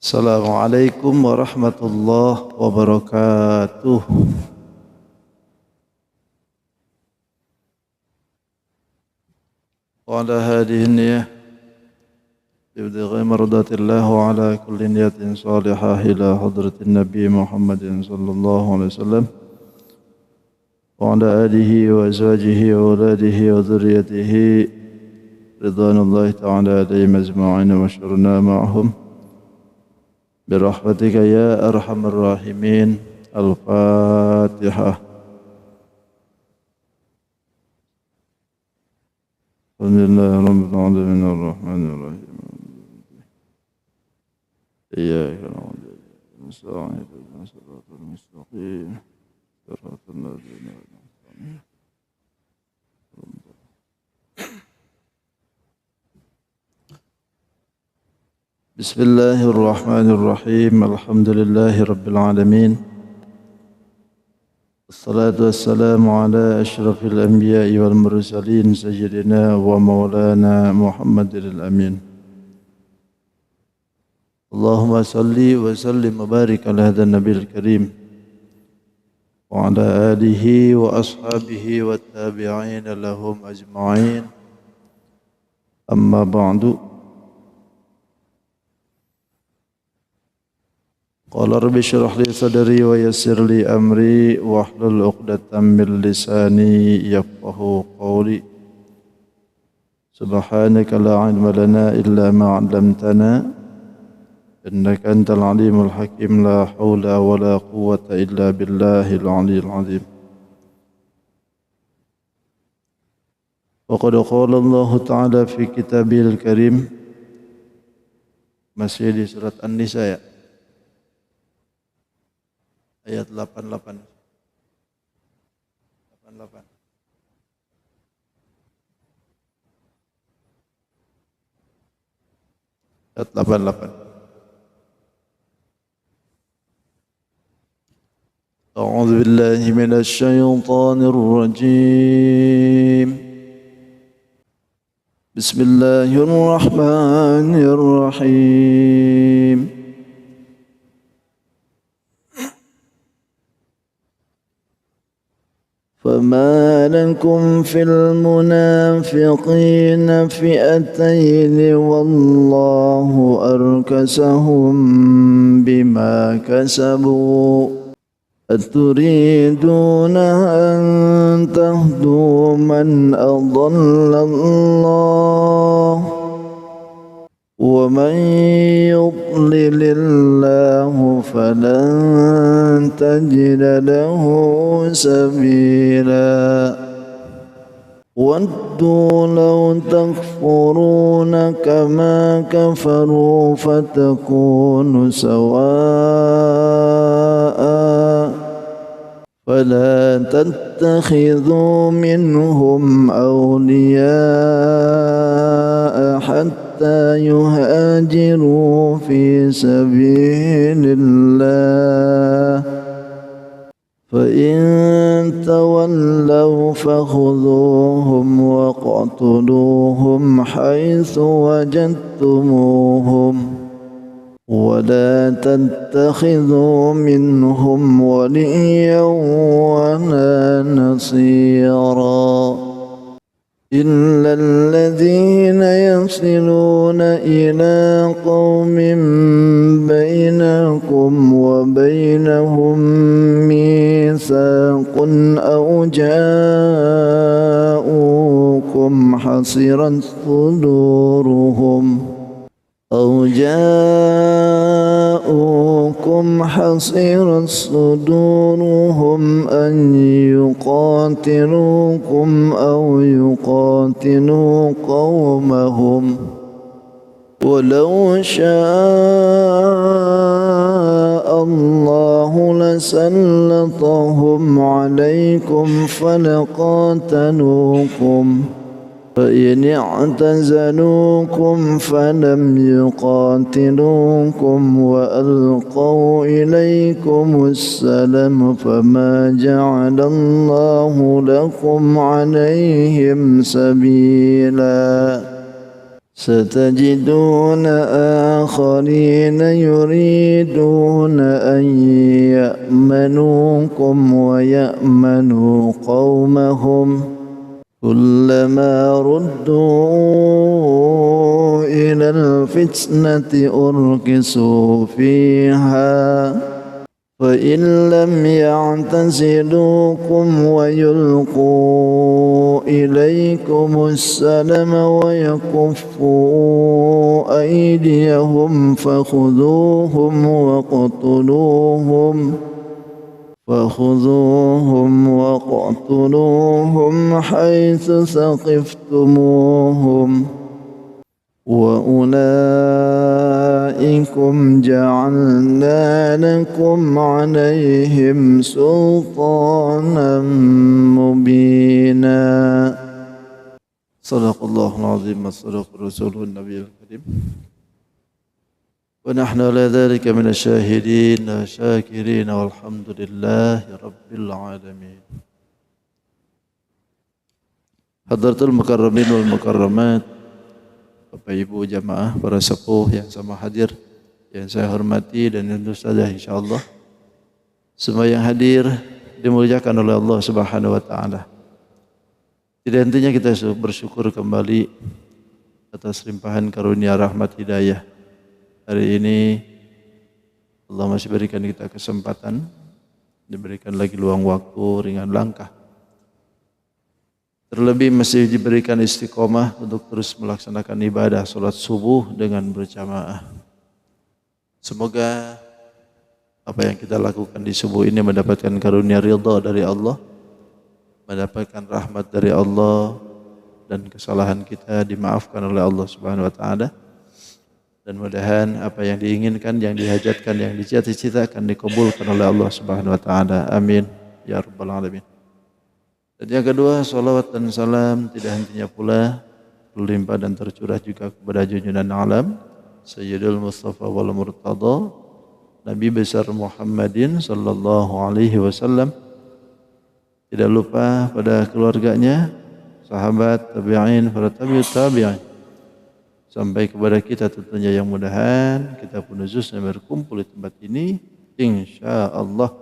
Assalamualaikum warahmatullahi wabarakatuh. Wa ala hadhihi niyyah ibtigha'i mardatillah wa ala kulli niyatin salihah ila hadratin Nabi Muhammadin sallallahu alaihi wasallam wa ala alihi wa azwajihi wa auladihi wa dhurriyyatihi ridwanullahi ta'ala alaihim ajma'in wa syurna ma'ahum birahmatika ya arhamar rahimin. Al-Fatihah. Alhamdulillah rabbil alamin arrahmanir rahim. Iyyaka na'budu wa nasta'in ihdinas siratal mustaqim siratal ladzina an'amta 'alaihim. Bismillahirrahmanirrahim. Alhamdulillahi rabbil alamin. Assalatu wassalamu ala asyrafil anbiya'i wal mursalin sayyidina wa maulana Muhammadil amin. Allahumma salli wa sallim wa barik ala hadan nabiyil karim wa ala alihi wa ashabihi wa tabi'in lahum ajma'in. Amma ba'du. Qala rabbi shrah li sadri wa yassir li amri wahlul 'uqdatam min lisani yafqahu qawli. Subhanaka la 'ilma lana illa ma 'allamtana innaka antal 'alimul hakim. La haula wa la quwwata illa billahil 'aliyyil 'azim. Wa qad qala Allah ta'ala fi kitabil karim, masih di surat An-Nisa ya, ayat 88. Ayat 88. A'udzu billahi minasy syaithanir rajim. Bismillahirrahmanirrahim. فما لكم في المنافقين فئتين والله أركسهم بما كسبوا أتريدون أن تهدوا من أضل الله ومن يضلل الله فلن تجد له سبيلا ودوا لو تكفرون كما كفروا فتكونوا سواء فلا تتخذوا منهم أولياء حتى يهاجروا في سبيل الله فإن تولوا فخذوهم واقتلوهم حيث وجدتموهم ولا تتخذوا منهم وليا ولا نصيرا إلا الذين يصلون إلى قوم بينكم وبينهم ميثاق أو جاءوكم حصرت صدورهم أن يقاتلوكم أو يقاتلوا قومهم ولو شاء الله لسلطهم عليكم فلقاتلوكم فإن اعتزلوكم فلم يقاتلوكم وألقوا إليكم السلم فما جعل الله لكم عليهم سبيلا ستجدون آخرين يريدون أن يأمنوكم ويأمنوا قومهم كلما ردوا إلى الفتنة أركسوا فيها فإن لم يعتزلوكم ويلقوا إليكم السلم ويكفوا أيديهم فخذوهم واقتلوهم حيث ثقفتموهم وأولئكم جعلنا لكم عليهم سلطانا مبينا. صدق الله العظيم وصدق رسوله النبي الكريم ونحن على ذلك من الشاهدين والشاكرين والحمد لله رب العالمين. Hadratul Mukarramin wal Mukarramat, Bapak Ibu jamaah, para sepuh yang sama hadir, yang saya hormati dan tentu saja insyaallah semua yang hadir dimuliakan oleh Allah Subhanahu wa taala. Tidak hentinya kita bersyukur kembali atas limpahan karunia rahmat hidayah. Hari ini Allah masih berikan kita kesempatan, diberikan lagi luang waktu, ringan langkah. Terlebih masih diberikan istiqomah untuk terus melaksanakan ibadah salat subuh dengan berjamaah. Semoga apa yang kita lakukan di subuh ini mendapatkan karunia ridha dari Allah, mendapatkan rahmat dari Allah, dan kesalahan kita dimaafkan oleh Allah Subhanahu wa taala. Dan mudah-mudahan apa yang diinginkan, yang dihajatkan, yang dicita-citakan dikabulkan oleh Allah Subhanahu wa taala. Amin ya rabbal alamin. Dan yang kedua, salawat dan salam tidak hentinya pula berlimpah dan tercurah juga kepada junjungan alam Sayyidul Mustafa wal Murtada, Nabi besar Muhammadin sallallahu alaihi wasallam. Tidak lupa pada keluarganya, sahabat, tabi'in, para tabi'ut tabi'in, sampai kepada kita tentunya, yang mudahan kita pun khususnya berkumpul di tempat ini, insya Allah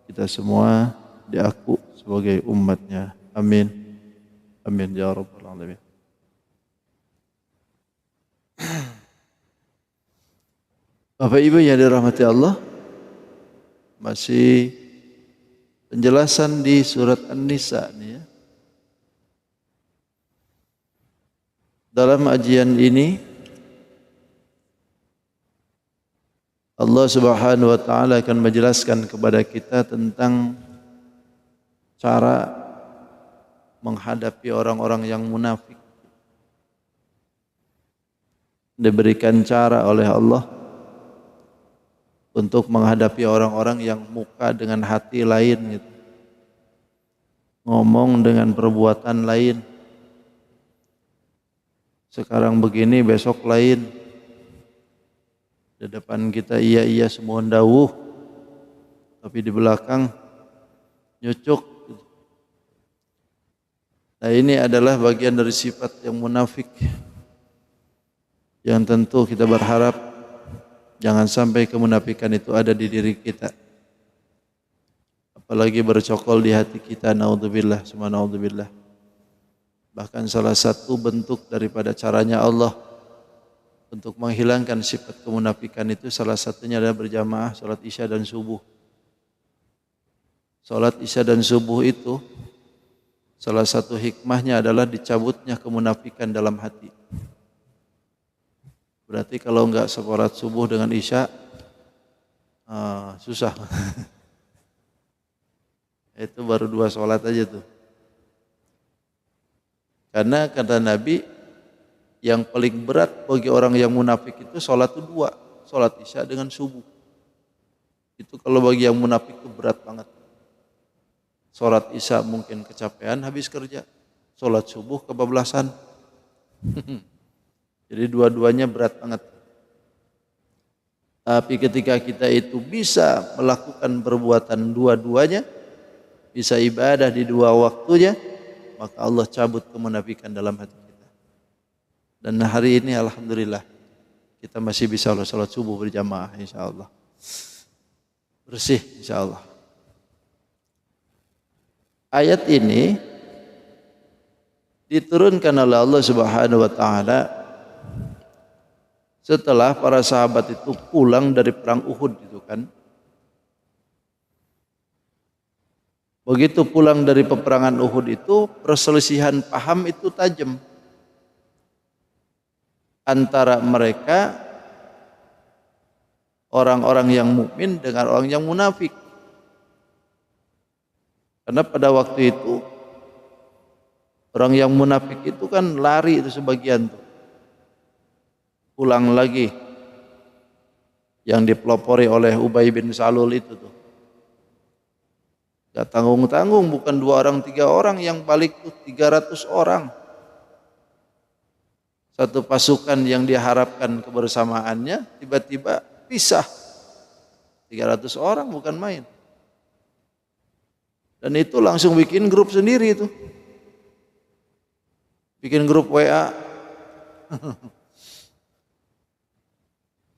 kita semua diaku sebagai umatnya. Amin. Amin ya rabbal alamin. Bapak Ibu yang dirahmati Allah, masih penjelasan di surat An-Nisa nih ya. Dalam ajian ini Allah Subhanahu wa taala akan menjelaskan kepada kita tentang cara menghadapi orang-orang yang munafik. Diberikan cara oleh Allah untuk menghadapi orang-orang yang muka dengan hati lain gitu. Ngomong dengan perbuatan lain. Sekarang begini, besok lain. Di depan kita iya semua dawuh, tapi di belakang nyucuk. Nah, ini adalah bagian dari sifat yang munafik, yang tentu kita berharap jangan sampai kemunafikan itu ada di diri kita, apalagi bercokol di hati kita. Naudzubillah, summa naudzubillah. Bahkan salah satu bentuk daripada caranya Allah untuk menghilangkan sifat kemunafikan itu, salah satunya adalah berjamaah salat isya dan subuh. Salat isya dan subuh itu salah satu hikmahnya adalah dicabutnya kemunafikan dalam hati. Berarti kalau enggak salat subuh dengan isya, susah. Itu baru 2 salat aja tuh. Karena kata Nabi, yang paling berat bagi orang yang munafik itu salat itu 2, salat isya dengan subuh. Itu kalau bagi yang munafik itu berat banget. Salat isya mungkin kecapean habis kerja, salat subuh kebablasan. Jadi dua-duanya berat banget. Tapi ketika kita itu bisa melakukan perbuatan dua-duanya, bisa ibadah di 2 waktunya, maka Allah cabut kemunafikan dalam hati kita. Dan hari ini alhamdulillah kita masih bisa salat subuh berjamaah insyaallah. Bersih insyaallah. Ayat ini diturunkan oleh Allah Subhanahu wa taala setelah para sahabat itu pulang dari perang Uhud itu kan. Begitu pulang dari peperangan Uhud itu perselisihan paham itu tajam antara mereka orang-orang yang mukmin dengan orang yang munafik. Karena pada waktu itu orang yang munafik itu kan lari itu sebagian tuh. Pulang lagi yang dipelopori oleh Ubay bin Salul itu tuh. Gak tanggung-tanggung, bukan 2 orang 3 orang yang balik tuh 300 orang. Satu pasukan yang diharapkan kebersamaannya tiba-tiba pisah. 300 orang bukan main. Dan itu langsung bikin grup sendiri itu. Bikin grup WA.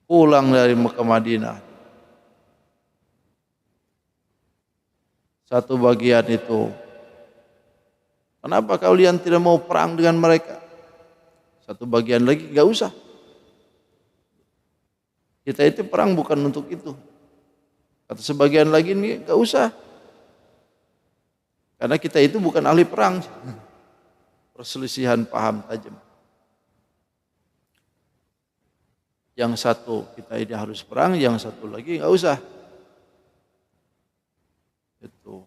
Pulang dari Mekah Madinah. Satu bagian itu, kenapa kalian tidak mau perang dengan mereka? Satu bagian lagi, gak usah. Kita itu perang bukan untuk itu. Kata sebagian lagi nih, gak usah. Karena kita itu bukan ahli perang. Perselisihan paham tajam. Yang satu kita ini harus perang, yang satu lagi gak usah. Itu.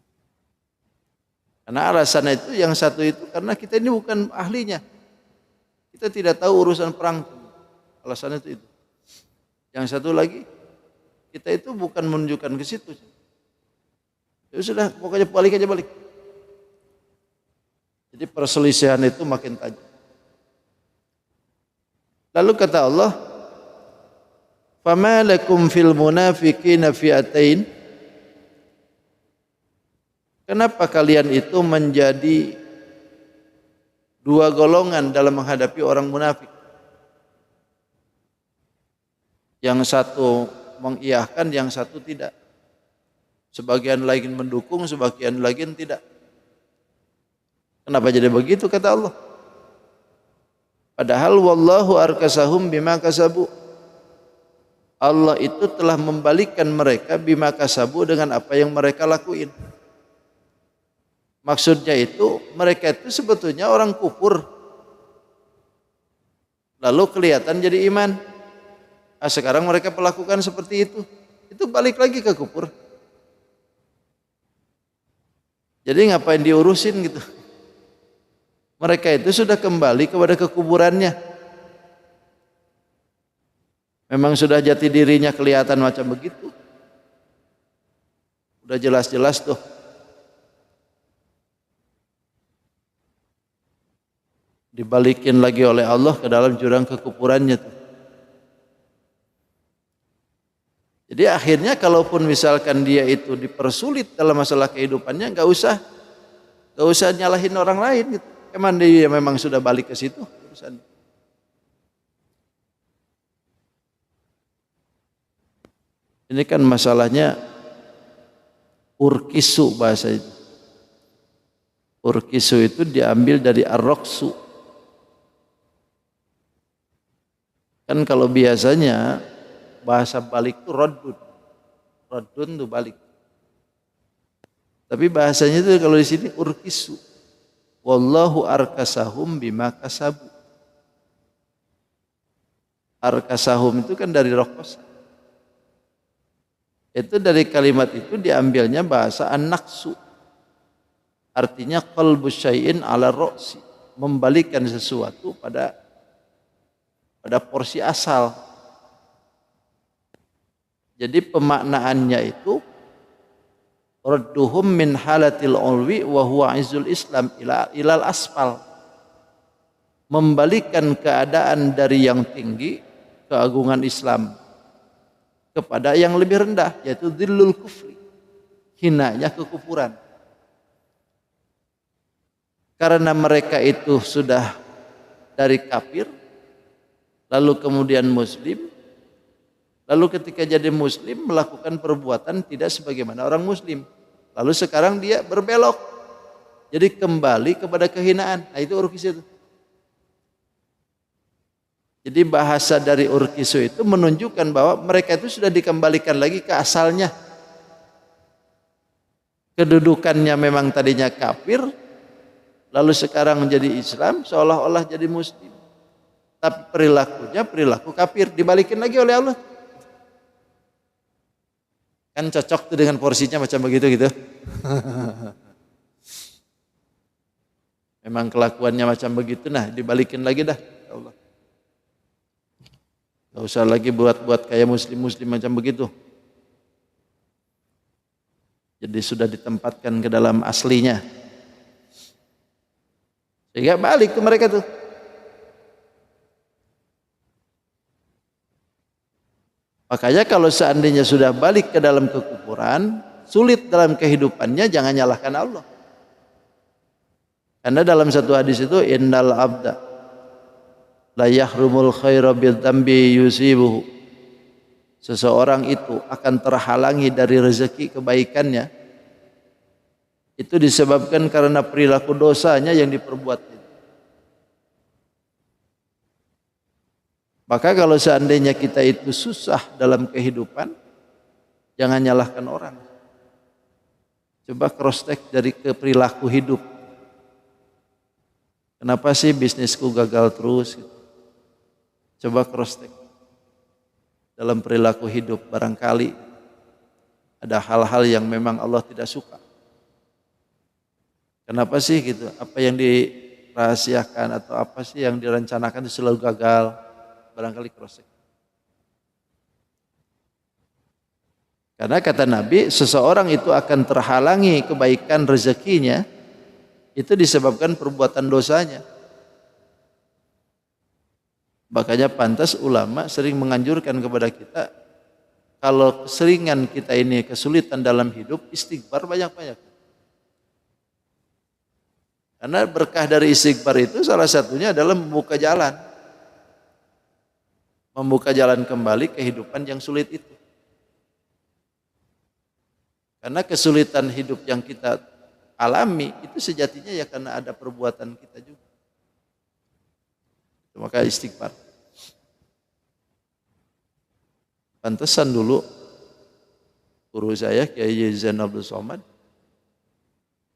Karena alasan itu yang satu itu karena kita ini bukan ahlinya. Kita tidak tahu urusan perang. Alasan itu. Yang satu lagi kita itu bukan menunjukkan ke situ. Ya sudah, pokoknya balik aja balik. Jadi perselisihan itu makin tajam. Lalu kata Allah, "Fama lakum fil munafiqina fi'atain?" Kenapa kalian itu menjadi 2 golongan dalam menghadapi orang munafik? Yang satu mengiyahkan, yang satu tidak. Sebagian lagi mendukung, sebagian lagi tidak. Kenapa jadi begitu kata Allah? Padahal wallahu arkasahum bima kasabu. Allah itu telah membalikkan mereka bima kasabu dengan apa yang mereka lakuin. Maksudnya itu mereka itu sebetulnya orang kufur. Lalu kelihatan jadi iman. Nah, sekarang mereka melakukan seperti itu. Itu balik lagi ke kufur. Jadi ngapain diurusin gitu. Mereka itu sudah kembali kepada kekuburannya. Memang sudah jati dirinya kelihatan macam begitu. Udah jelas-jelas tuh. Dibalikin lagi oleh Allah ke dalam jurang kekufurannya tuh. Jadi akhirnya kalaupun misalkan dia itu dipersulit dalam masalah kehidupannya, nggak usah nyalahin orang lain gitu. Emang dia memang sudah balik ke situ urusan. Ini kan masalahnya urkisu bahasa itu. Urkisu itu diambil dari ar-raqsu. Kan kalau biasanya bahasa balik itu raddun. Raddun itu balik. Tapi bahasanya itu kalau di sini urkisu. Wallahu arkasahum bima kasabu. Arkasahum itu kan dari raqasa. Itu dari kalimat itu diambilnya bahasa an-naqsu. Artinya qalbu syai'in ala ra'si. Membalikan sesuatu pada porsi asal. Jadi pemaknaannya itu radduhum min halatil ulwi wa huwa izzul Islam ilal asfal. Membalikan keadaan dari yang tinggi keagungan Islam kepada yang lebih rendah, yaitu dhillul kufri, hinanya kekufuran. Karena mereka itu sudah dari kafir, lalu kemudian muslim, lalu ketika jadi muslim melakukan perbuatan tidak sebagaimana orang muslim, lalu sekarang dia berbelok, jadi kembali kepada kehinaan. Nah itu urkisu itu. Jadi bahasa dari urkisu itu menunjukkan bahwa mereka itu sudah dikembalikan lagi ke asalnya. Kedudukannya memang tadinya kafir, lalu sekarang menjadi Islam, seolah-olah jadi muslim. Tapi perilakunya perilaku kafir, dibalikin lagi oleh Allah. Kan cocok tuh dengan porsinya macam begitu gitu. Memang kelakuannya macam begitu, nah dibalikin lagi dah Allah. Gak usah lagi buat kayak muslim-muslim macam begitu. Jadi sudah ditempatkan ke dalam aslinya. Sehingga balik ke mereka tuh. Makanya kalau seandainya sudah balik ke dalam kekufuran, sulit dalam kehidupannya, jangan nyalahkan Allah. Karena dalam satu hadis itu, innal abda la yahrumul khaira bil dambi yusibuhu. Seseorang itu akan terhalangi dari rezeki kebaikannya, itu disebabkan karena perilaku dosanya yang diperbuat. Maka kalau seandainya kita itu susah dalam kehidupan, jangan nyalahkan orang. Coba cross check dari perilaku hidup. Kenapa sih bisnisku gagal terus? Coba cross check dalam perilaku hidup, barangkali ada hal-hal yang memang Allah tidak suka. Kenapa sih gitu? Apa yang dirahasiakan atau apa sih yang direncanakan itu selalu gagal? Barangkali cross check. Karena kata Nabi, seseorang itu akan terhalangi kebaikan rezekinya itu disebabkan perbuatan dosanya. Makanya pantas ulama sering menganjurkan kepada kita, kalau keseringan kita ini kesulitan dalam hidup, istighfar banyak-banyak. Karena berkah dari istighfar itu salah satunya adalah membuka jalan. Membuka jalan kembali kehidupan yang sulit itu. Karena kesulitan hidup yang kita alami itu sejatinya ya karena ada perbuatan kita juga. Maka istighfar. Pantesan dulu guru saya Kiai Zain Abdul Somad,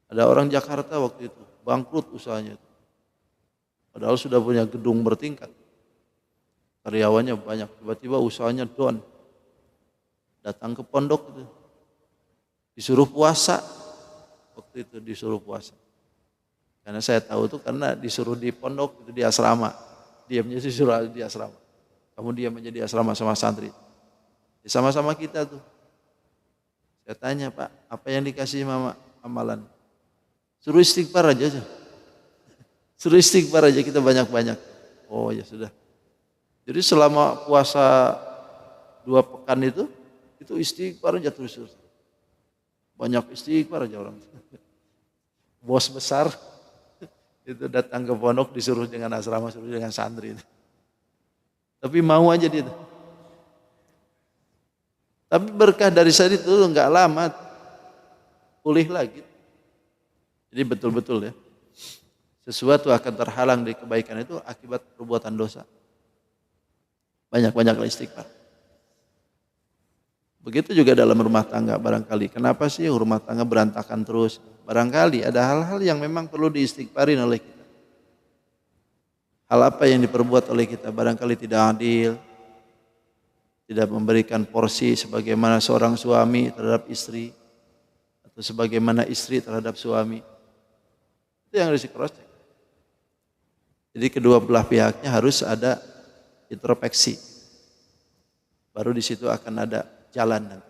ada orang Jakarta waktu itu bangkrut usahanya, padahal sudah punya gedung bertingkat. Karyawannya banyak, tiba-tiba usahanya down. Datang ke pondok itu, disuruh puasa. Waktu itu disuruh puasa. Karena saya tahu itu karena disuruh di pondok, itu di asrama. Diamnya disuruh di asrama. Kamu diam aja di asrama sama santri. Sama-sama kita tuh. Saya tanya, Pak, apa yang dikasih mama amalan? Suruh istighfar aja. Suruh istighfar aja kita banyak-banyak. Oh ya sudah. Jadi selama puasa 2 pekan itu istighfar aja terus. Banyak istighfar aja orang. Bos besar itu datang ke pondok disuruh dengan asrama, suruh dengan santri. Tapi mau aja dia. Tapi berkah dari saat itu enggak lama pulih lagi. Jadi betul-betul ya. Sesuatu akan terhalang dari kebaikan itu akibat perbuatan dosa. Banyak-banyak istighfar. Begitu juga dalam rumah tangga barangkali. Kenapa sih rumah tangga berantakan terus? Barangkali ada hal-hal yang memang perlu diistighfarin oleh kita. Hal apa yang diperbuat oleh kita barangkali tidak adil, tidak memberikan porsi sebagaimana seorang suami terhadap istri atau sebagaimana istri terhadap suami. Itu yang harus di-cross-check. Jadi kedua belah pihaknya harus ada introspeksi. Baru di situ akan ada jalan nanti.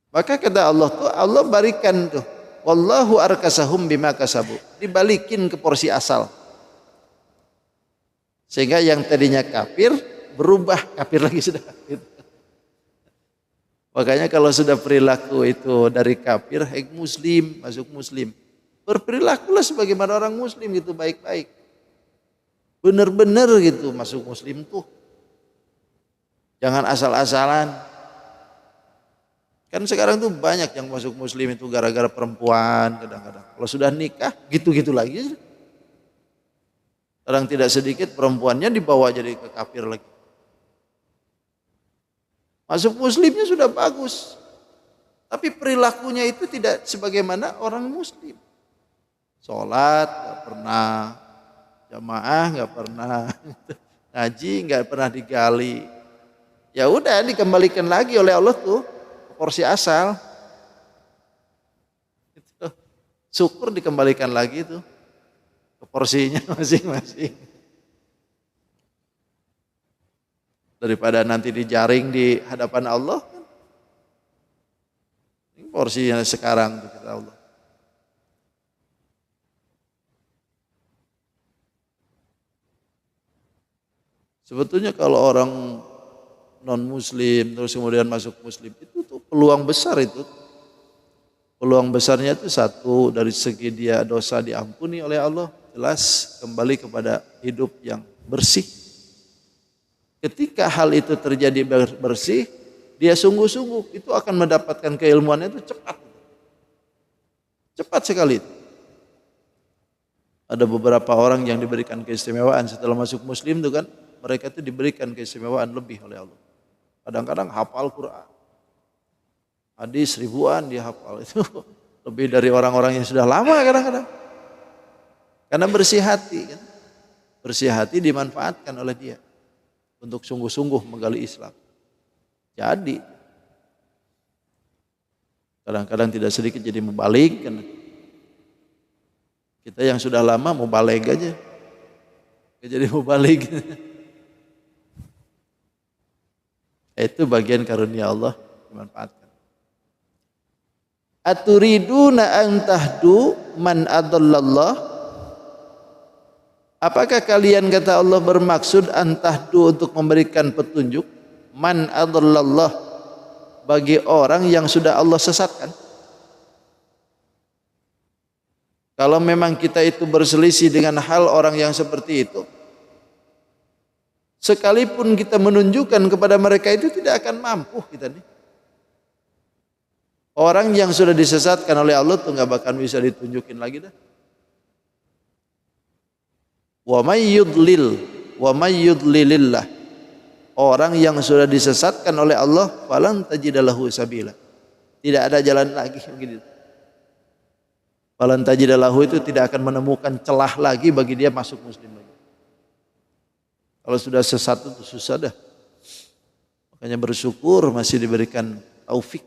Maka kata Allah tuh, Allah berikan tuh, wallahu arkasahum bima kasabu. Dibalikin ke porsi asal. Sehingga yang tadinya kafir berubah kafir lagi sudah. Makanya kalau sudah perilaku itu dari kafir, muslim, masuk muslim. Berperilakulah sebagaimana orang muslim itu baik-baik. Bener-bener gitu masuk muslim tuh. Jangan asal-asalan. Kan sekarang tuh banyak yang masuk muslim itu gara-gara perempuan kadang-kadang. Kalau sudah nikah gitu-gitu lagi. Kadang tidak sedikit perempuannya dibawa jadi ke kafir lagi. Masuk muslimnya sudah bagus. Tapi perilakunya itu tidak sebagaimana orang muslim. Sholat gak pernah, jamaah gak pernah, ngaji gak pernah digali. Ya udah dikembalikan lagi oleh Allah tuh ke porsi asal. Syukur dikembalikan lagi tuh ke porsinya masing-masing. Daripada nanti dijaring di hadapan Allah, ini porsinya sekarang tuh kata Allah. Sebetulnya kalau orang non muslim terus kemudian masuk muslim itu tuh peluang besar itu. Peluang besarnya itu satu, dari segi dia dosa diampuni oleh Allah, jelas kembali kepada hidup yang bersih. Ketika hal itu terjadi bersih, dia sungguh-sungguh itu akan mendapatkan keilmuannya itu cepat. Cepat sekali. Ada beberapa orang yang diberikan keistimewaan setelah masuk muslim itu kan, mereka itu diberikan keistimewaan lebih oleh Allah. Kadang-kadang hafal Quran. Hadis ribuan dia hafal itu lebih dari orang-orang yang sudah lama kadang-kadang. Karena bersih hati kan. Bersih hati dimanfaatkan oleh dia untuk sungguh-sungguh menggali Islam. Jadi kadang-kadang tidak sedikit jadi mubalik kan. Kita yang sudah lama mubalik aja. Jadi mubalik. Itu bagian karunia Allah dimanfaatkan. Aturiduna an tahdu man adallallah. Apakah kalian kata Allah bermaksud antahdu untuk memberikan petunjuk man adallallah bagi orang yang sudah Allah sesatkan? Kalau memang kita itu berselisih dengan hal orang yang seperti itu, sekalipun kita menunjukkan kepada mereka itu tidak akan mampu kita nih. Orang yang sudah disesatkan oleh Allah tuh nggak bakal bisa ditunjukin lagi dah. Wa may yudlilillah. Orang yang sudah disesatkan oleh Allah falan tajidalahu sabila. Tidak ada jalan lagi begitu. Falan tajidalahu itu tidak akan menemukan celah lagi bagi dia masuk muslim lagi. Kalau sudah sesat itu susah dah. Makanya bersyukur masih diberikan taufik,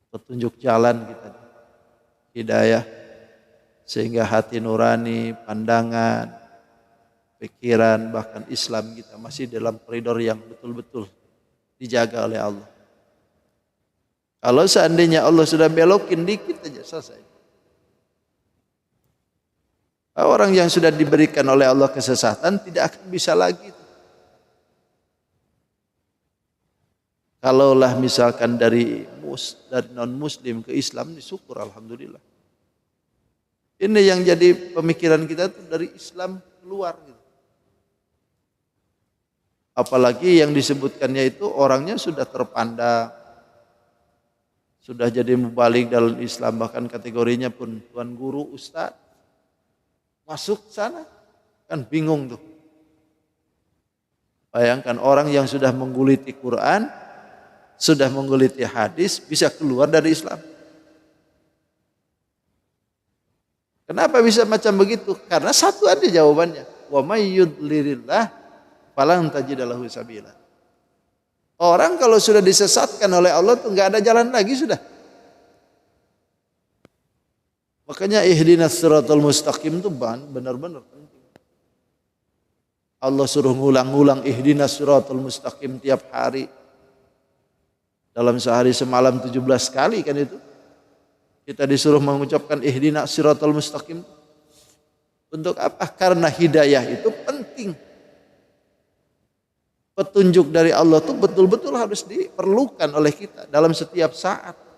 petunjuk jalan kita, hidayah, sehingga hati nurani, pandangan, pikiran, bahkan Islam kita masih dalam koridor yang betul-betul dijaga oleh Allah. Kalau seandainya Allah sudah belokin dikit aja selesai. Orang yang sudah diberikan oleh Allah kesesatan tidak akan bisa lagi. Kalaulah misalkan dari non muslim ke Islam, syukur alhamdulillah. Ini yang jadi pemikiran kita tuh dari Islam keluar gitu. Apalagi yang disebutkannya itu orangnya sudah terpandang, sudah jadi mubalik dalam Islam, bahkan kategorinya pun tuan guru, ustaz. Masuk sana kan bingung tuh. Bayangkan orang yang sudah mengguliti Quran, sudah mengguliti hadis, bisa keluar dari Islam. Kenapa bisa macam begitu? Karena satu aja jawabannya. Wa may yudlilillah falan tajidalahu sabila. Orang kalau sudah disesatkan oleh Allah tuh enggak ada jalan lagi sudah. Makanya ihdinas siratal mustaqim itu benar-benar penting. Allah suruh ngulang-ngulang ihdinas siratal mustaqim tiap hari. Dalam sehari semalam 17 kali kan itu. Kita disuruh mengucapkan ihdinas siratal mustaqim. Untuk apa? Karena hidayah itu penting. Petunjuk dari Allah itu betul-betul harus diperlukan oleh kita dalam setiap saat.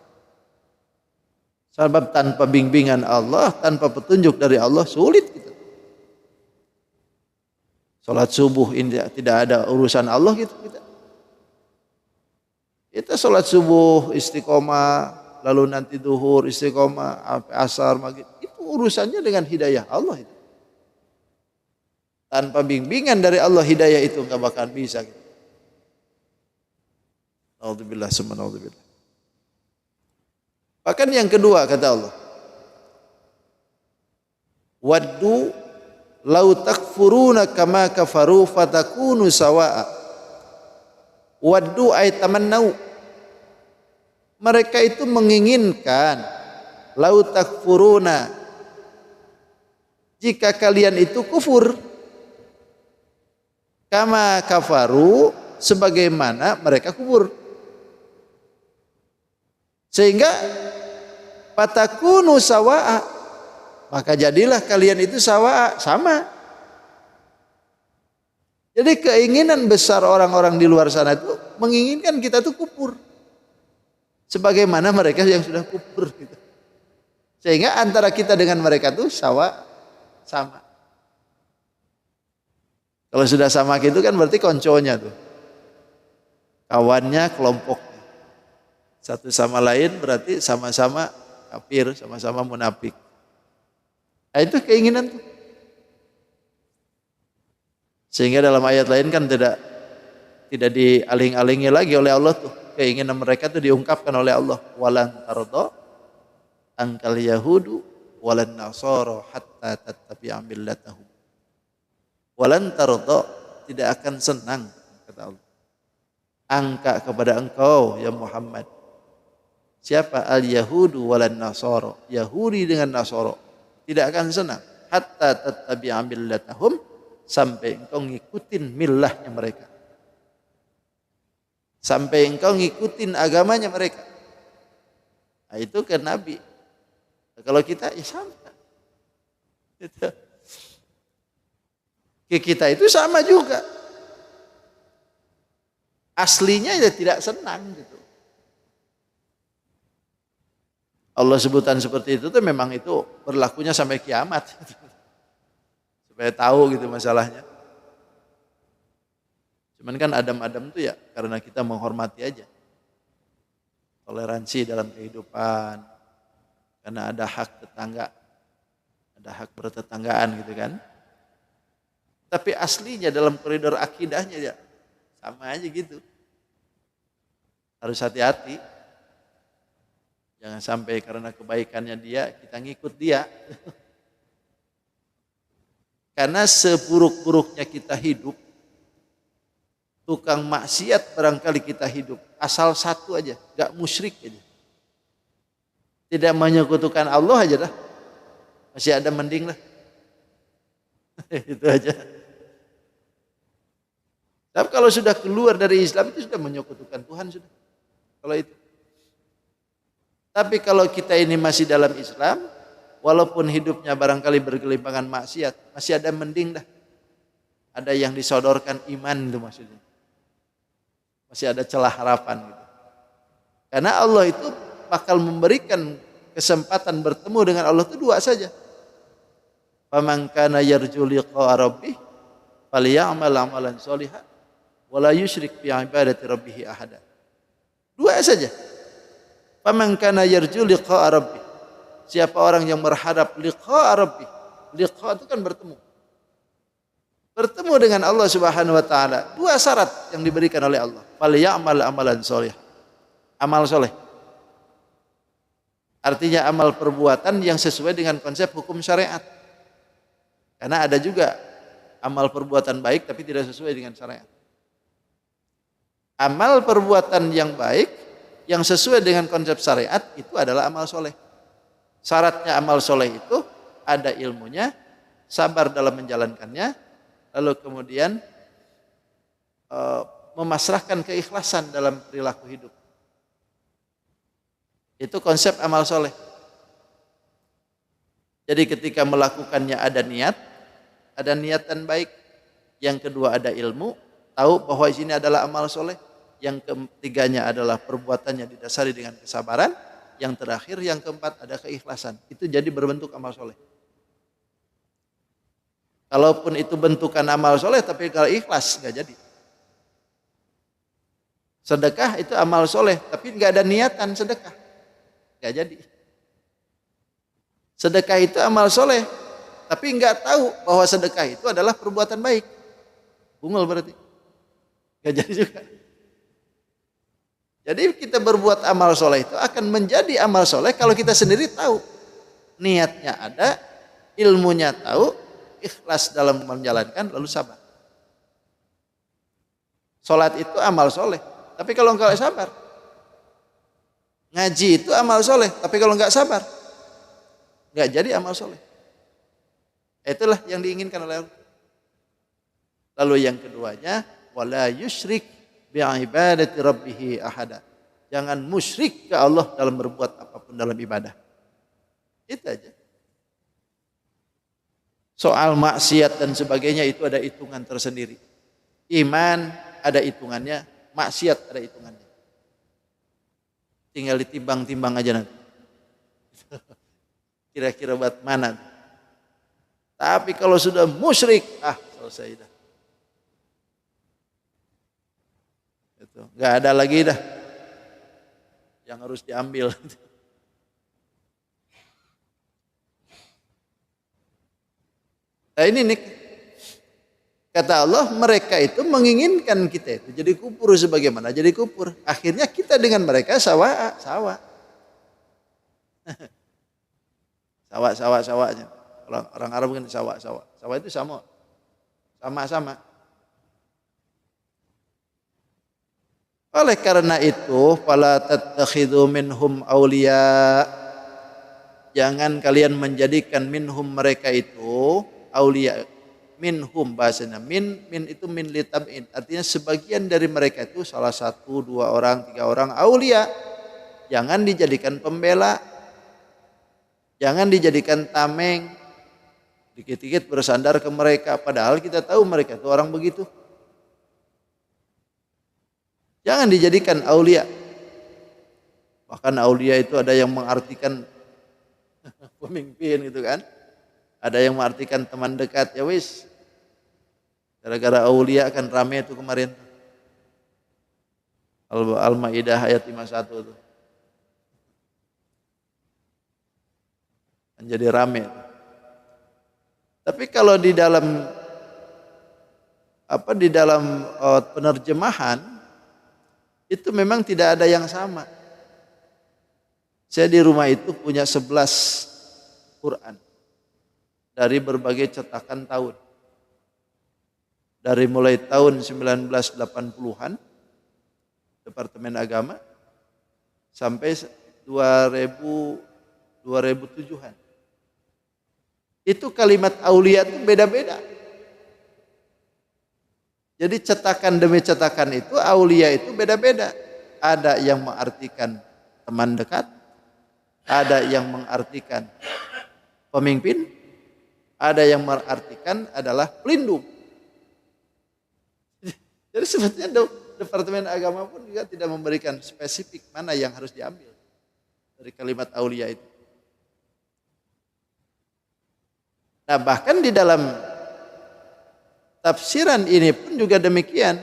Sebab tanpa bimbingan Allah, tanpa petunjuk dari Allah sulit kita. Salat subuh ini tidak ada urusan Allah gitu kita. Kita salat subuh istiqomah, lalu nanti duhur istiqomah, asar, maghrib. Itu urusannya dengan hidayah Allah itu. Tanpa bimbingan dari Allah hidayah itu enggak bakal bisa gitu. Naudzubillah summa naudzubillah. Bahkan yang kedua kata Allah, waddu lau takfuruna kama kafaru fatakunu sawa'a. Waddu ay tamannau. Mereka itu menginginkan lau takfuruna, jika kalian itu kufur, kama kafaru, sebagaimana mereka kufur. Sehingga fatakunu sawa'a, maka jadilah kalian itu sawa'a, sama. Jadi keinginan besar orang-orang di luar sana itu menginginkan kita tuh kufur, sebagaimana mereka yang sudah kufur gitu. Sehingga antara kita dengan mereka tuh sama. Kalau sudah sama gitu kan berarti konconya tuh, kawannya, kelompoknya. Satu sama lain berarti sama-sama kafir, sama-sama munafik. Nah, itu keinginan tuh. Sehingga dalam ayat lain kan tidak dialing-alingi lagi oleh Allah tuh. Keinginan mereka tuh diungkapkan oleh Allah. Walan tarda angkal yahudu walan nasara hatta tattabi'a millatahum. Walan tarda, tidak akan senang kata Allah, angka kepada engkau ya Muhammad. Siapa? Al yahudu walan nasara, Yahudi dengan Nasara tidak akan senang, hatta tattabi'a millatahum, sampai engkau ngikutin millahnya mereka, sampai engkau ngikutin agamanya mereka. Nah, itu kan Nabi. Kalau kita ya sama. Kita itu sama juga. Aslinya ya tidak senang gitu. Allah sebutan seperti itu tuh memang itu berlakunya sampai kiamat. Supaya tahu gitu masalahnya. Cuman kan Adam tuh ya karena kita menghormati aja. Toleransi dalam kehidupan. Karena ada hak tetangga. Ada hak bertetanggaan gitu kan. Tapi aslinya dalam koridor akidahnya ya sama aja gitu. Harus hati-hati. Jangan sampai karena kebaikannya dia, kita ngikut dia. Karena seburuk-buruknya kita hidup, tukang maksiat barangkali kita hidup, asal satu aja, gak musyrik aja. Tidak menyekutukan Allah aja dah. Masih ada mending lah. Itu aja. Tapi kalau sudah keluar dari Islam itu sudah menyekutukan Tuhan sudah. Kalau itu. Tapi kalau kita ini masih dalam Islam, walaupun hidupnya barangkali bergelimpangan maksiat, masih ada mending dah. Ada yang disodorkan iman itu maksudnya. Masih ada celah harapan gitu. Karena Allah itu bakal memberikan kesempatan bertemu dengan Allah itu dua saja. Faman kana yarju liqa'a rabbih falyamal amalan sholihan wala yusyrik bi ibadati rabbih ahada. Dua saja. Faman kana yarju liqa'a rabbih. Siapa orang yang berharap liqa'a rabbih. Liqa' itu kan bertemu. Bertemu dengan Allah Subhanahu wa taala. Dua syarat yang diberikan oleh Allah. Falyamal amalan sholihan. Amal soleh. Artinya amal perbuatan yang sesuai dengan konsep hukum syariat. Karena ada juga amal perbuatan baik tapi tidak sesuai dengan syariat. Amal perbuatan yang baik yang sesuai dengan konsep syariat itu adalah amal soleh. Syaratnya amal soleh itu ada ilmunya, sabar dalam menjalankannya, lalu kemudian memasrahkan keikhlasan dalam perilaku hidup. Itu konsep amal soleh. Jadi ketika melakukannya ada niatan baik. Yang kedua ada ilmu, tahu bahwa di sini adalah amal soleh. Yang ketiganya adalah perbuatannya didasari dengan kesabaran. Yang terakhir, yang keempat ada keikhlasan. Itu jadi berbentuk amal soleh. Kalaupun itu bentukan amal soleh, tapi kalau ikhlas nggak jadi. Sedekah itu amal soleh, tapi nggak ada niatan sedekah, nggak jadi. Sedekah itu amal soleh, tapi nggak tahu bahwa sedekah itu adalah perbuatan baik. Bungul berarti, nggak jadi juga. Jadi kita berbuat amal soleh itu akan menjadi amal soleh kalau kita sendiri tahu, niatnya ada, ilmunya tahu, ikhlas dalam menjalankan, lalu sabar. Salat itu amal soleh, tapi kalau enggak sabar. Ngaji itu amal soleh, tapi kalau enggak sabar, enggak jadi amal soleh. Itulah yang diinginkan oleh Allah. Lalu yang keduanya, wala yusyrik bi'ibadati rabbih ahada. Jangan musyrik ke Allah dalam berbuat apapun dalam ibadah. Itu aja. Soal maksiat dan sebagainya itu ada hitungan tersendiri. Iman ada hitungannya, maksiat ada hitungannya. Tinggal ditimbang-timbang aja nanti. Kira-kira buat mana? Tapi kalau sudah musyrik, selesai dah. Itu nggak ada lagi dah yang harus diambil. Nah ini nih, kata Allah, mereka itu menginginkan kita itu jadi kufur sebagaimana jadi kufur. Akhirnya kita dengan mereka sawa. Sawanya. Orang Arab kan sawa. Sawa itu sama. Oleh karena itu, fala tattakhidhu minhum awliya. Jangan kalian menjadikan minhum mereka itu aulia. Minhum bahasanya min itu min litab'in, artinya sebagian dari mereka itu salah satu, 2 orang, 3 orang aulia. Jangan dijadikan pembela, jangan dijadikan tameng, dikit-dikit bersandar ke mereka, padahal kita tahu mereka itu orang begitu. Jangan dijadikan aulia. Bahkan aulia itu ada yang mengartikan pemimpin gitu kan, ada yang mengartikan teman dekat. Ya wis, gara-gara aulia kan rame itu kemarin Al-Maidah ayat 51 itu kan jadi rame. Tapi kalau di dalam penerjemahan itu memang tidak ada yang sama. Saya di rumah itu punya 11 Quran dari berbagai cetakan tahun. Dari mulai tahun 1980-an Departemen Agama sampai 2007-an. Itu kalimat aulia itu beda-beda. Jadi cetakan demi cetakan itu aulia itu beda-beda. Ada yang mengartikan teman dekat, ada yang mengartikan pemimpin, ada yang mengartikan adalah pelindung. Jadi sebetulnya Departemen Agama pun juga tidak memberikan spesifik mana yang harus diambil dari kalimat aulia itu. Nah, bahkan di dalam tafsiran ini pun juga demikian.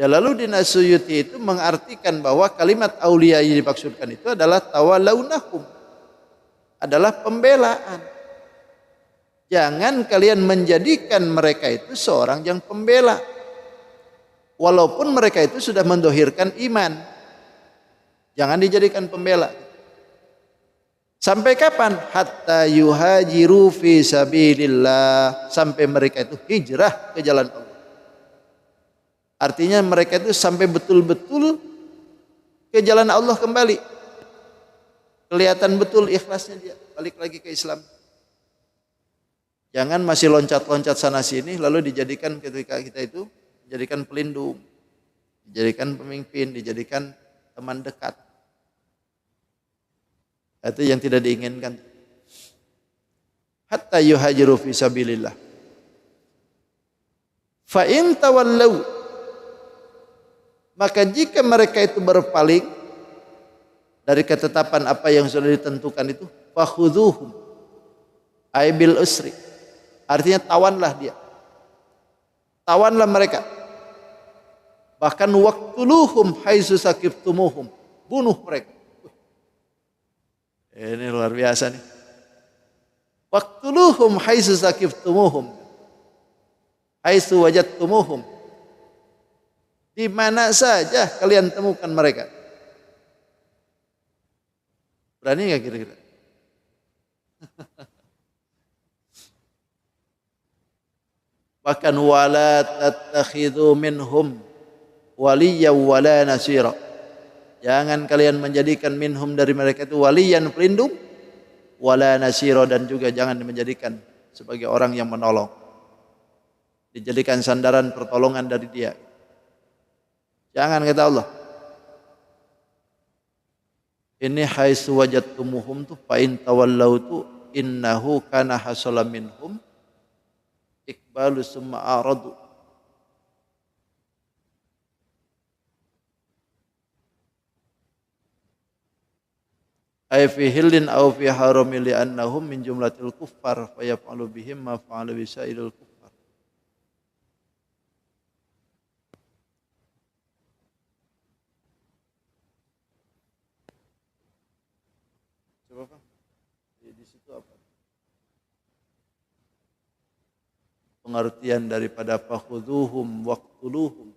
Jalaluddin As-Suyuti itu mengartikan bahwa kalimat aulia yang dimaksudkan itu adalah tawalaunahum, adalah pembelaan. Jangan kalian menjadikan mereka itu seorang yang pembela, walaupun mereka itu sudah mendohirkan iman. Jangan dijadikan pembela. Sampai kapan? Hatta yuhajiru fi sabilillah, sampai mereka itu hijrah ke jalan Allah. Artinya mereka itu sampai betul-betul ke jalan Allah kembali. Kelihatan betul ikhlasnya dia, balik lagi ke Islam. Jangan masih loncat-loncat sana sini lalu dijadikan ketika kita itu dijadikan pelindung, dijadikan pemimpin, dijadikan teman dekat. Itu yang tidak diinginkan. Hatta yuhajiru fi sabilillah. Fa in tawallau, maka jika mereka itu berpaling dari ketetapan apa yang sudah ditentukan itu, fakhudhuhum ay bil usri, Artinya tawanlah dia. Tawanlah mereka. Bahkan waqtuluhum haitsu saqiftumuhum. Bunuh mereka. Ini luar biasa nih. Waqtuluhum haitsu saqiftumuhum. Haitsu wajadtumuhum. Di mana saja kalian temukan mereka. Berani enggak kira-kira? Bahkan wala tattakhidhu minhum waliyyan wala nasira. Jangan kalian menjadikan minhum dari mereka itu waliyan pelindung, wala nasira, dan juga jangan menjadikan sebagai orang yang menolong. Dijadikan sandaran pertolongan dari dia. Jangan, kata Allah. Ini haitsu wajadtumuhum tu fa in tawallau tu innahu kana hasala minhum iqbalu summa aradu. Ay fi hillin aw fi haramin li annahum min jumlatil kuffar fa yaf'alu bihim ma fa'ala bi sa'iril kuffar. Coba Pak, di situ apa? Pengertian daripada fakhuduhum waqtuluhum.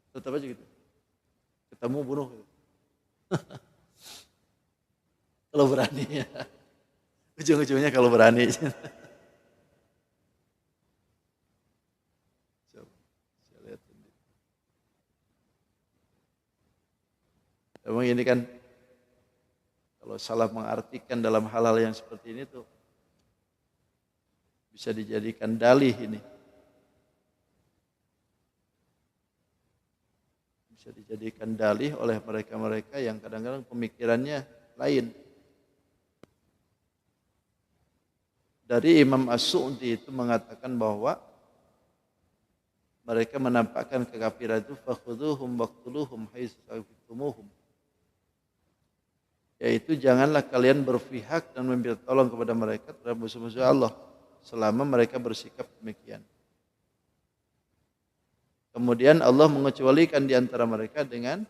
Tetap aja gitu. Ketemu bunuh gitu. Kalau berani ya. Ujung-ujungnya kalau berani. Emang ini kan kalau salah mengartikan dalam hal-hal yang seperti ini tuh bisa dijadikan dalih ini. Bisa dijadikan dalih oleh mereka-mereka yang kadang-kadang pemikirannya lain. Dari Imam As-Su'di itu mengatakan bahwa mereka menampakkan kekafiran itu fakhuduhum waqtuluhum haitsu saqiftumuhum. Yaitu janganlah kalian berpihak dan meminta tolong kepada mereka terhadap musuh-musuh Allah selama mereka bersikap demikian. Kemudian Allah mengecualikan di antara mereka dengan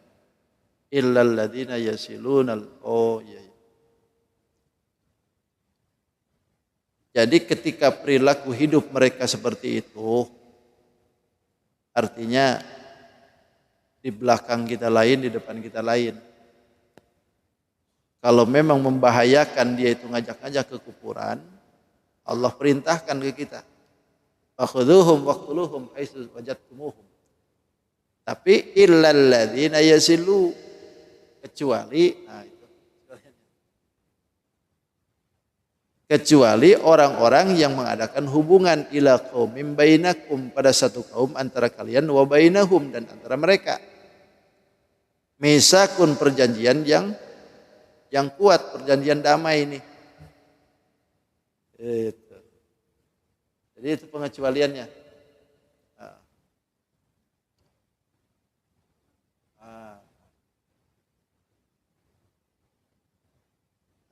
illal ladzina yasilunal Jadi ketika perilaku hidup mereka seperti itu, artinya di belakang kita lain, di depan kita lain. Kalau memang membahayakan dia itu ngajak-ngajak ke kufuran, Allah perintahkan ke kita. Fakhudhuhum waqtuluhum haitsu wajadtumuhum. Tapi illal ladzina yasilu, kecuali orang-orang yang mengadakan hubungan ila qaumim bainakum, pada satu kaum antara kalian, wa bainahum, dan antara mereka. Misakun, perjanjian yang kuat, perjanjian damai ini. Itu. Jadi itu pengecualiannya.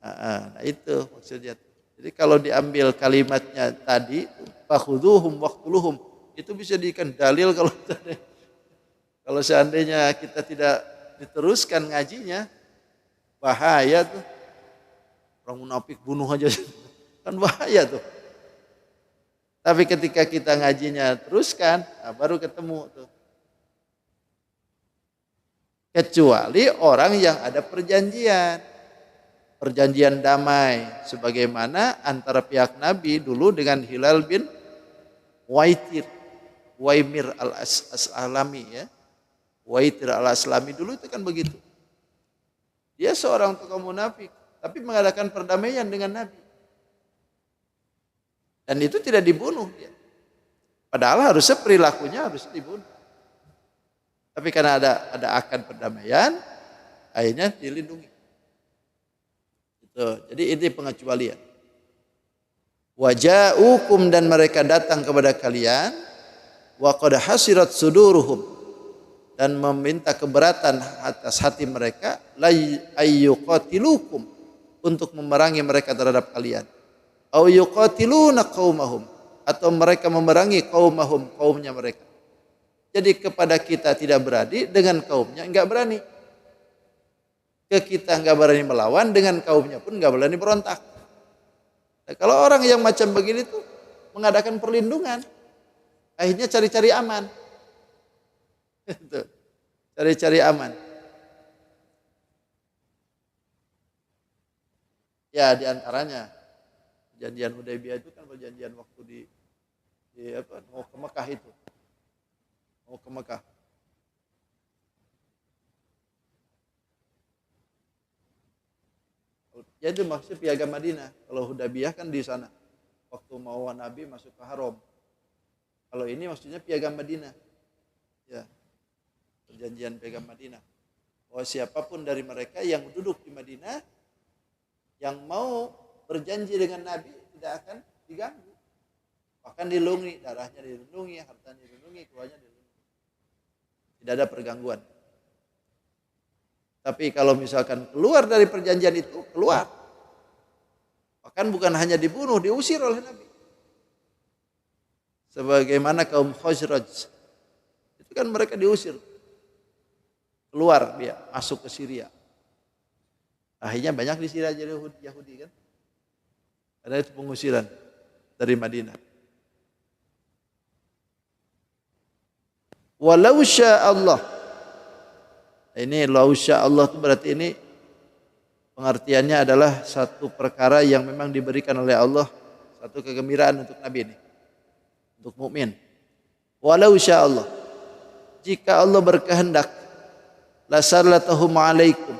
Nah itu maksudnya. Jadi kalau diambil kalimatnya tadi, fakhudhuhum waqtuluhum, itu bisa dijadikan dalil kalau seandainya kita tidak diteruskan ngajinya, bahaya tuh. Orang munafik bunuh aja, kan bahaya tuh. Tapi ketika kita ngajinya teruskan, nah baru ketemu tuh. Kecuali orang yang ada perjanjian damai, sebagaimana antara pihak Nabi dulu dengan Hilal bin Waimir al-Aslami ya. Waitir al-Aslami dulu itu kan begitu. Dia seorang tokoh munafik, tapi mengadakan perdamaian dengan Nabi. Dan itu tidak dibunuh dia. Padahal harusnya perilakunya harus dibunuh. Tapi karena ada akan perdamaian, akhirnya dilindungi. Jadi ini pengecualian. Waja'ukum, dan mereka datang kepada kalian, wa qad hasirat suduruhum, dan meminta keberatan atas hati mereka, la ayyuqatilukum, untuk memerangi mereka terhadap kalian, au yuqatiluna qaumahum, atau mereka memerangi qaumahum, kaumnya mereka. Jadi kepada kita tidak berani, dengan kaumnya enggak berani. Ke kita enggak berani melawan, dengan kaumnya pun enggak berani berontak. Nah, kalau orang yang macam begini tuh mengadakan perlindungan, akhirnya cari-cari aman. Cari-cari aman. Ya, diantaranya perjanjian Hudaybiyah itu kan perjanjian waktu mau ke Mekah itu. Mau ke Mekah. Jadi maksudnya piagam Madinah. Kalau Hudaybiyah kan di sana. Waktu mau Nabi masuk ke Haram. Kalau ini maksudnya piagam Madinah. Ya. Perjanjian piagam Madinah. Bahwa siapapun dari mereka yang duduk di Madinah, yang mau berjanji dengan Nabi tidak akan diganggu. Bahkan dilindungi, darahnya dilindungi, hartanya dilindungi, keluarnya dilindungi. Tidak ada pergangguan. Tapi kalau misalkan keluar dari perjanjian itu, keluar. Bahkan bukan hanya dibunuh, diusir oleh Nabi. Sebagaimana kaum Khazraj. Itu kan mereka diusir. Keluar dia, masuk ke Syria. Akhirnya banyak di Syria jadi Yahudi kan. Ada itu pengusiran dari Madinah. Walau syaa Allah. Ini lau syaa Allah itu berarti ini pengertiannya adalah satu perkara yang memang diberikan oleh Allah, satu kegembiraan untuk Nabi ini, untuk mukmin. Walau syaa Allah, jika Allah berkehendak, lasallatahum alaikum,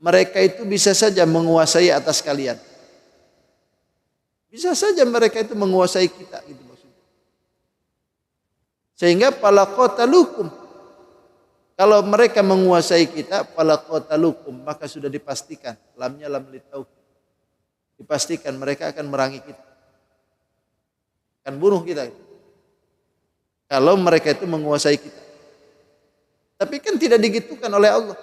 mereka itu bisa saja menguasai atas kalian. Bisa saja mereka itu menguasai kita, gitu maksudnya. Sehingga falaqatalukum, kalau mereka menguasai kita, falaqatalukum, maka sudah dipastikan, lamnya lam litauq, dipastikan mereka akan merangi kita, akan bunuh kita. Kalau mereka itu menguasai kita. Tapi kan tidak digitukan oleh Allah.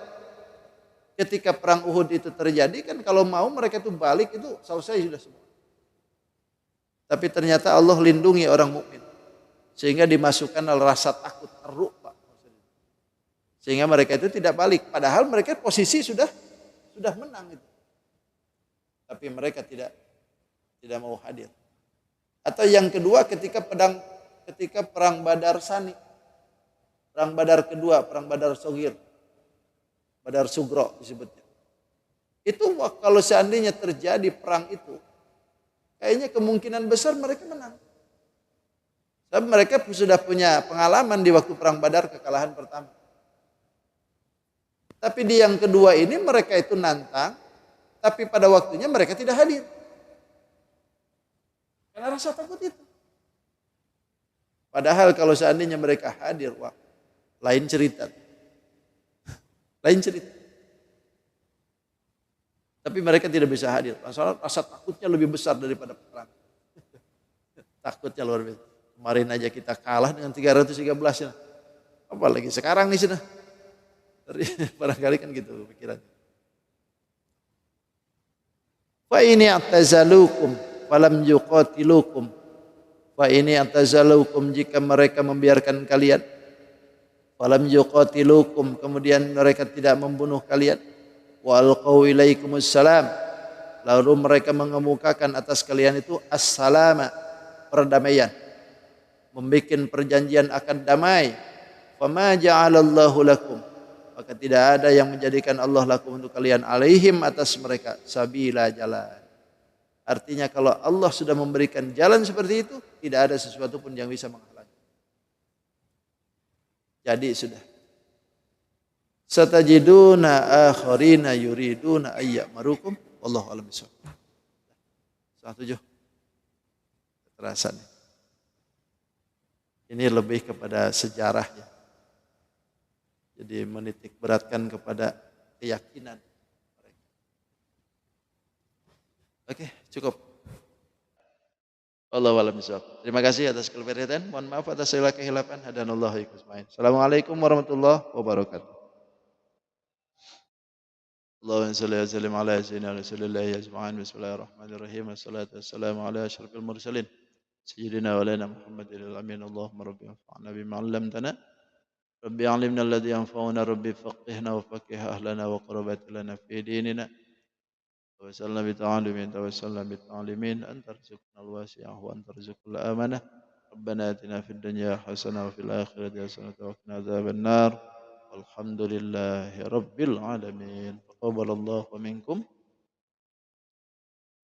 Ketika perang Uhud itu terjadi kan kalau mau mereka itu balik itu selesai sudah semua. Tapi ternyata Allah lindungi orang mukmin sehingga dimasukkan rasa takut, ar-ru'ba. Sehingga mereka itu tidak balik, padahal mereka posisi sudah menang itu. Tapi mereka tidak mau hadir. Atau yang kedua ketika perang Badar Sani. Perang Badar kedua, perang Badar Sogir. Badar Sugro disebutnya. Itu kalau seandainya terjadi perang itu, kayaknya kemungkinan besar mereka menang. Sebab mereka sudah punya pengalaman di waktu perang Badar kekalahan pertama. Tapi di yang kedua ini mereka itu nantang, tapi pada waktunya mereka tidak hadir. Karena rasa takut itu. Padahal kalau seandainya mereka hadir, wah, lain cerita. Lain cerita. Tapi mereka tidak bisa hadir. Rasa takutnya lebih besar daripada perang. Takutnya luar biasa. Kemarin aja kita kalah dengan 313 ya. Apalagi sekarang nih sudah. Barangkali kan gitu pikirannya. Fa ini atazalukum falam yuqatilukum. Fa ini atazalukum, jika mereka membiarkan kalian, falam yuqatilukum, kemudian mereka tidak membunuh kalian, wa alqau ilaikumus salam, lalu mereka mengemukakan atas kalian itu assalama, perdamaian, membikin perjanjian akan damai. Fama ja'alallahu lakum, maka tidak ada yang menjadikan Allah lakum untuk kalian, alaihim, atas mereka, sabila, jalan. Artinya kalau Allah sudah memberikan jalan seperti itu, tidak ada sesuatu pun yang bisa menghalangi. Jadi sudah. Satajiduna akharina yuriduna ayyamarukum, wallahu a'lam bishawab. 107. Keterasan. Ini lebih kepada sejarahnya. Jadi menitik beratkan kepada keyakinan mereka. Oke, cukup. Wallahu a'lam bishawab. Terima kasih atas keperhatian. Mohon maaf atas segala kehilapan. Hadanallahu ijmain. Assalamualaikum warahmatullahi wabarakatuh. Allahumma salli wa sallim ala sayyidina Rasulillah ajma'in. Bismillahirrahmanirrahim. Wassalatu wassalamu ala asyrafil mursalin. Sayyidina wa lana Muhammadin al-amin. Allahumma rabbi anfa'na bima 'allamtana. Rabbi 'allimna alladhi yanfa'una. Rabbi faqihna wa faqih ahlana wa qurbat lana fi dinina. Tawassalna bita'alimin, tawassalna bita'alimin, anta rizquna al-wasi'ah wa anta rizqul amanah. Rabbana atina fid dunya hasanah wa fil akhirati hasanah wa qina adzabannar. Walhamdulillahi rabbil alamin. Taqabbalallahu minkum.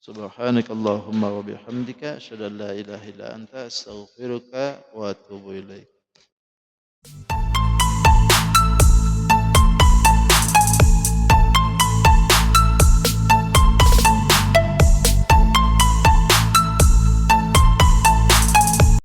Subhanakallahumma wa bihamdika asyhadu an la ilaha illa anta astaghfiruka wa atubu ilaik.